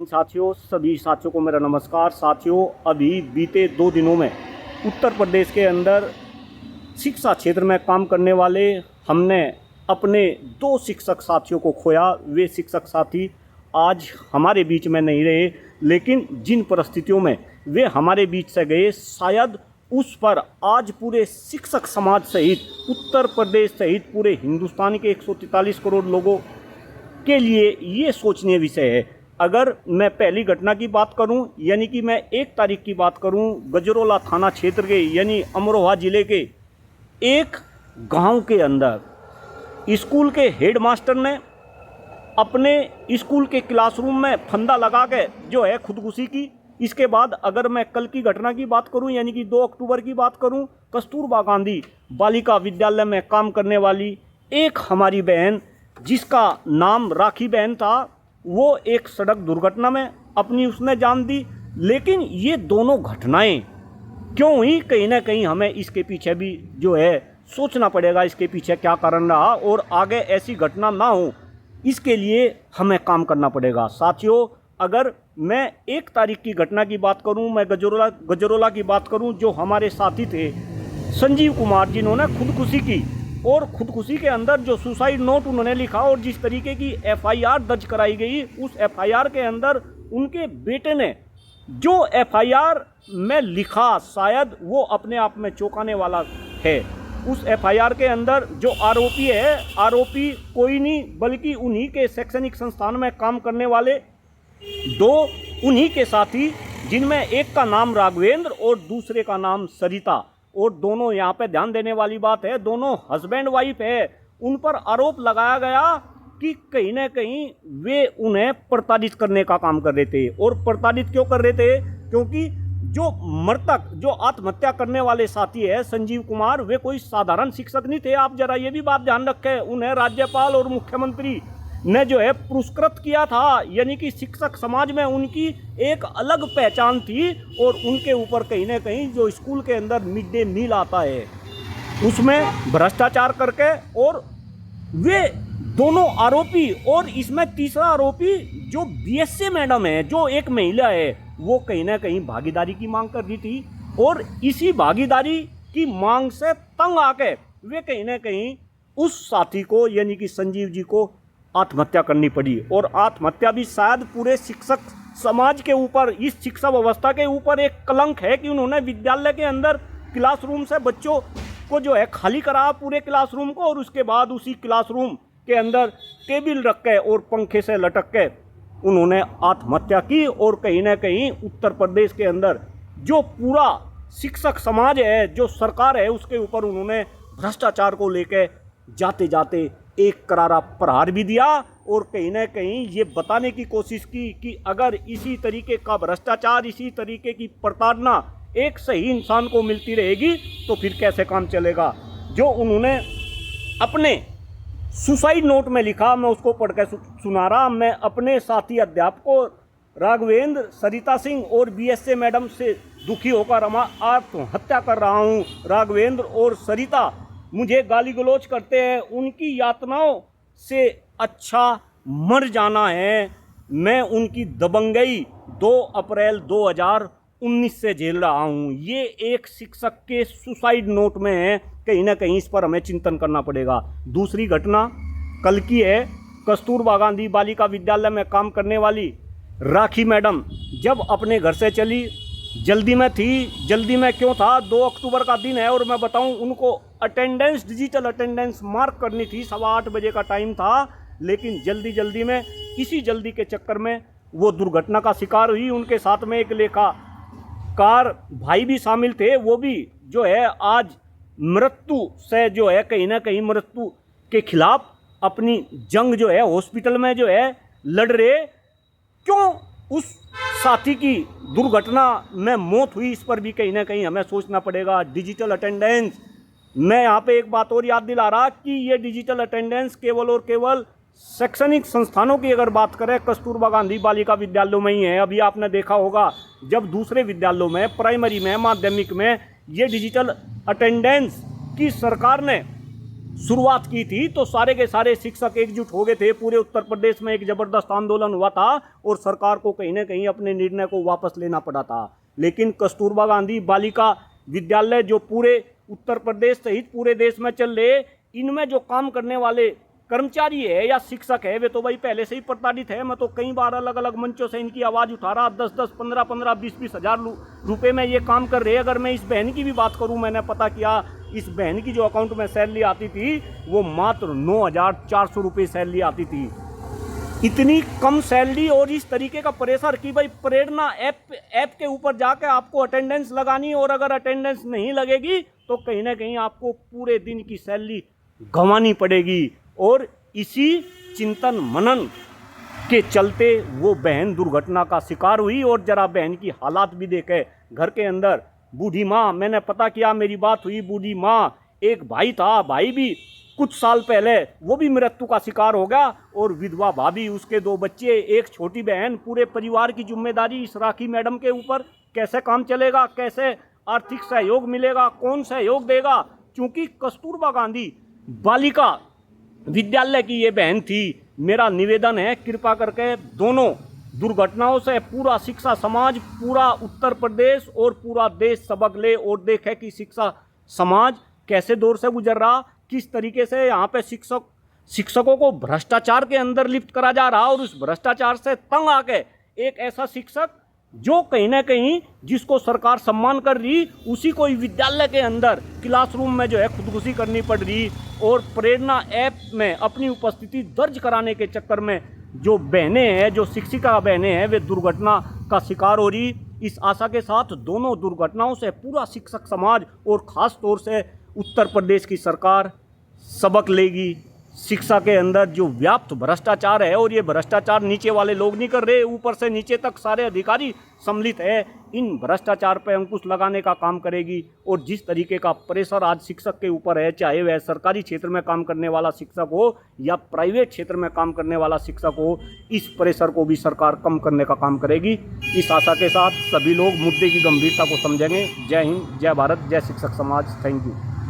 साथियों, सभी साथियों को मेरा नमस्कार। साथियों, अभी बीते 2 दिनों में उत्तर प्रदेश के अंदर शिक्षा क्षेत्र में काम करने वाले हमने अपने 2 शिक्षक साथियों को खोया। वे शिक्षक साथी आज हमारे बीच में नहीं रहे, लेकिन जिन परिस्थितियों में वे हमारे बीच से गए, शायद उस पर आज पूरे शिक्षक समाज सहित, उत्तर प्रदेश सहित पूरे हिंदुस्तान के 143 करोड़ लोगों के लिए ये सोचनीय विषय है। अगर मैं पहली घटना की बात करूं, यानी कि मैं 1 तारीख की बात करूं, गजरोला थाना क्षेत्र के यानी अमरोहा ज़िले के एक गांव के अंदर स्कूल के हेडमास्टर ने अपने स्कूल के क्लासरूम में फंदा लगा के जो है खुदकुशी की। इसके बाद अगर मैं कल की घटना की बात करूं, यानी कि 2 अक्टूबर की बात करूं, कस्तूरबा गांधी बालिका विद्यालय में काम करने वाली एक हमारी बहन, जिसका नाम राखी बहन था, वो एक सड़क दुर्घटना में अपनी उसने जान दी। लेकिन ये दोनों घटनाएं क्यों हुई, कहीं ना कहीं हमें इसके पीछे भी जो है सोचना पड़ेगा, इसके पीछे क्या कारण रहा और आगे ऐसी घटना ना हो, इसके लिए हमें काम करना पड़ेगा। साथियों, अगर मैं 1 तारीख की घटना की बात करूं, मैं गजरोला की बात करूं, जो हमारे साथी थे संजीव कुमार, जिन्होंने खुदकुशी की और खुदकुशी के अंदर जो सुसाइड नोट उन्होंने लिखा और जिस तरीके की एफआईआर दर्ज कराई गई, उस एफआईआर के अंदर उनके बेटे ने जो एफआईआर में लिखा, शायद वो अपने आप में चौंकाने वाला है। उस एफआईआर के अंदर जो आरोपी है, आरोपी कोई नहीं बल्कि उन्हीं के शैक्षणिक संस्थान में काम करने वाले 2 उन्हीं के साथी, जिनमें एक का नाम राघवेंद्र और दूसरे का नाम सरिता, और दोनों, यहाँ पे ध्यान देने वाली बात है, दोनों हस्बैंड वाइफ है। उन पर आरोप लगाया गया कि कहीं ना कहीं वे उन्हें प्रताड़ित करने का काम कर रहे थे। और प्रताड़ित क्यों कर रहे थे? क्योंकि जो मृतक, जो आत्महत्या करने वाले साथी है संजीव कुमार, वे कोई साधारण शिक्षक नहीं थे। आप जरा ये भी बात ध्यान रखें, उन्हें राज्यपाल और मुख्यमंत्री ने जो है पुरस्कृत किया था, यानी कि शिक्षक समाज में उनकी एक अलग पहचान थी। और उनके ऊपर कहीं ना कहीं जो स्कूल के अंदर मिड डे मील आता है, उसमें भ्रष्टाचार करके, और वे दोनों आरोपी, और इसमें तीसरा आरोपी जो बीएससी मैडम है, जो एक महिला है, वो कहीं ना कहीं भागीदारी की मांग कर रही थी। और इसी भागीदारी की मांग से तंग आके वे कहीं ना कहीं उस साथी को, यानी कि संजीव जी को आत्महत्या करनी पड़ी। और आत्महत्या भी शायद पूरे शिक्षक समाज के ऊपर, इस शिक्षा व्यवस्था के ऊपर एक कलंक है कि उन्होंने विद्यालय के अंदर क्लासरूम से बच्चों को जो है खाली करा, पूरे क्लासरूम को, और उसके बाद उसी क्लासरूम के अंदर टेबल रख के और पंखे से लटक के उन्होंने आत्महत्या की। और कहीं ना कहीं उत्तर प्रदेश के अंदर जो पूरा शिक्षक समाज है, जो सरकार है, उसके ऊपर उन्होंने भ्रष्टाचार को लेकर जाते जाते एक करारा प्रहार भी दिया। और कहीं ना कहीं ये बताने की कोशिश की कि अगर इसी तरीके का भ्रष्टाचार, इसी तरीके की प्रताड़ना एक सही इंसान को मिलती रहेगी तो फिर कैसे काम चलेगा। जो उन्होंने अपने सुसाइड नोट में लिखा, मैं उसको पढ़ के सुना रहा। मैं अपने साथी अध्यापकों राघवेंद्र, सरिता सिंह और बीएसए मैडम से दुखी होकर आत्महत्या कर रहा हूँ। राघवेंद्र और सरिता मुझे गाली गलौज करते हैं, उनकी यातनाओं से अच्छा मर जाना है। मैं उनकी दबंगई 2 अप्रैल 2019 से झेल रहा हूँ। ये एक शिक्षक के सुसाइड नोट में है। कहीं ना कहीं इस पर हमें चिंतन करना पड़ेगा। दूसरी घटना कल की है। कस्तूरबा गांधी बालिका विद्यालय में काम करने वाली राखी मैडम जब अपने घर से चली, जल्दी में थी। जल्दी में क्यों था? 2 अक्टूबर का दिन है और मैं बताऊं, उनको अटेंडेंस, डिजिटल अटेंडेंस मार्क करनी थी। 8:15 बजे का टाइम था, लेकिन जल्दी में, इसी जल्दी के चक्कर में वो दुर्घटना का शिकार हुई। उनके साथ में एक लेखाकार भाई भी शामिल थे, वो भी जो है आज मृत्यु से जो है कहीं ना कहीं मृत्यु के खिलाफ अपनी जंग जो है हॉस्पिटल में जो है लड़ रहे। क्यों उस साथी की दुर्घटना में मौत हुई, इस पर भी कहीं ना कहीं हमें सोचना पड़ेगा। डिजिटल अटेंडेंस, मैं यहाँ पे एक बात और याद दिला रहा कि ये डिजिटल अटेंडेंस केवल और केवल शैक्षणिक संस्थानों की अगर बात करें, कस्तूरबा गांधी बालिका विद्यालयों में ही है। अभी आपने देखा होगा जब दूसरे विद्यालयों में, प्राइमरी में, माध्यमिक में ये डिजिटल अटेंडेंस की सरकार ने शुरुआत की थी तो सारे के सारे शिक्षक एकजुट हो गए थे। पूरे उत्तर प्रदेश में एक जबरदस्त आंदोलन हुआ था और सरकार को कहीं ना कहीं अपने निर्णय को वापस लेना पड़ा था। लेकिन कस्तूरबा गांधी बालिका विद्यालय जो पूरे उत्तर प्रदेश सहित पूरे देश में चल रहे, इनमें जो काम करने वाले कर्मचारी है या शिक्षक है वे तो भाई पहले से ही प्रताड़ित है। मैं तो कई बार अलग अलग मंचों से इनकी आवाज़ उठा रहा, 10-10, 15-15, 20-20 हज़ार रुपये में ये काम कर रहे हैं। अगर मैं इस बहन की भी बात करूं, मैंने पता किया इस बहन की जो अकाउंट में सैलरी आती थी वो मात्र 9,400 रुपये सैलरी आती थी। इतनी कम सैलरी और इस तरीके का प्रेशर कि भाई प्रेरणा ऐप के ऊपर जाकर आपको अटेंडेंस लगानी, और अगर अटेंडेंस नहीं लगेगी तो कहीं ना कहीं आपको पूरे दिन की सैलरी गंवानी पड़ेगी। और इसी चिंतन मनन के चलते वो बहन दुर्घटना का शिकार हुई। और जरा बहन की हालात भी देखे, घर के अंदर बूढ़ी माँ, मैंने पता किया, मेरी बात हुई, बूढ़ी माँ, एक भाई था, भाई भी कुछ साल पहले वो भी मृत्यु का शिकार हो गया, और विधवा भाभी, उसके 2 बच्चे, एक छोटी बहन, पूरे परिवार की जिम्मेदारी इस राखी मैडम के ऊपर। कैसे काम चलेगा, कैसे आर्थिक सहयोग मिलेगा, कौन सहयोग देगा? क्योंकि कस्तूरबा गांधी बालिका विद्यालय की ये बहन थी। मेरा निवेदन है, कृपा करके दोनों दुर्घटनाओं से पूरा शिक्षा समाज, पूरा उत्तर प्रदेश और पूरा देश सबक ले और देखे कि शिक्षा समाज कैसे दौर से गुजर रहा, किस तरीके से यहाँ पे शिक्षकों को भ्रष्टाचार के अंदर लिप्त करा जा रहा, और उस भ्रष्टाचार से तंग आके एक ऐसा शिक्षक जो कहीं ना कहीं जिसको सरकार सम्मान कर रही, उसी को विद्यालय के अंदर क्लासरूम में जो है खुदकुशी करनी पड़ रही। और प्रेरणा ऐप में अपनी उपस्थिति दर्ज कराने के चक्कर में जो बहनें हैं, जो शिक्षिका बहनें हैं, वे दुर्घटना का शिकार हो रही। इस आशा के साथ दोनों दुर्घटनाओं से पूरा शिक्षक समाज और ख़ास तौर से उत्तर प्रदेश की सरकार सबक लेगी। शिक्षा के अंदर जो व्याप्त भ्रष्टाचार है, और ये भ्रष्टाचार नीचे वाले लोग नहीं कर रहे, ऊपर से नीचे तक सारे अधिकारी सम्मिलित है, इन भ्रष्टाचार पर अंकुश लगाने का काम करेगी। और जिस तरीके का प्रेशर आज शिक्षक के ऊपर है, चाहे वह सरकारी क्षेत्र में काम करने वाला शिक्षक हो या प्राइवेट क्षेत्र में काम करने वाला शिक्षक हो, इस प्रेशर को भी सरकार कम करने का काम करेगी। इस आशा के साथ सभी लोग मुद्दे की गंभीरता को समझेंगे। जय हिंद, जय भारत, जय शिक्षक समाज। Thank you.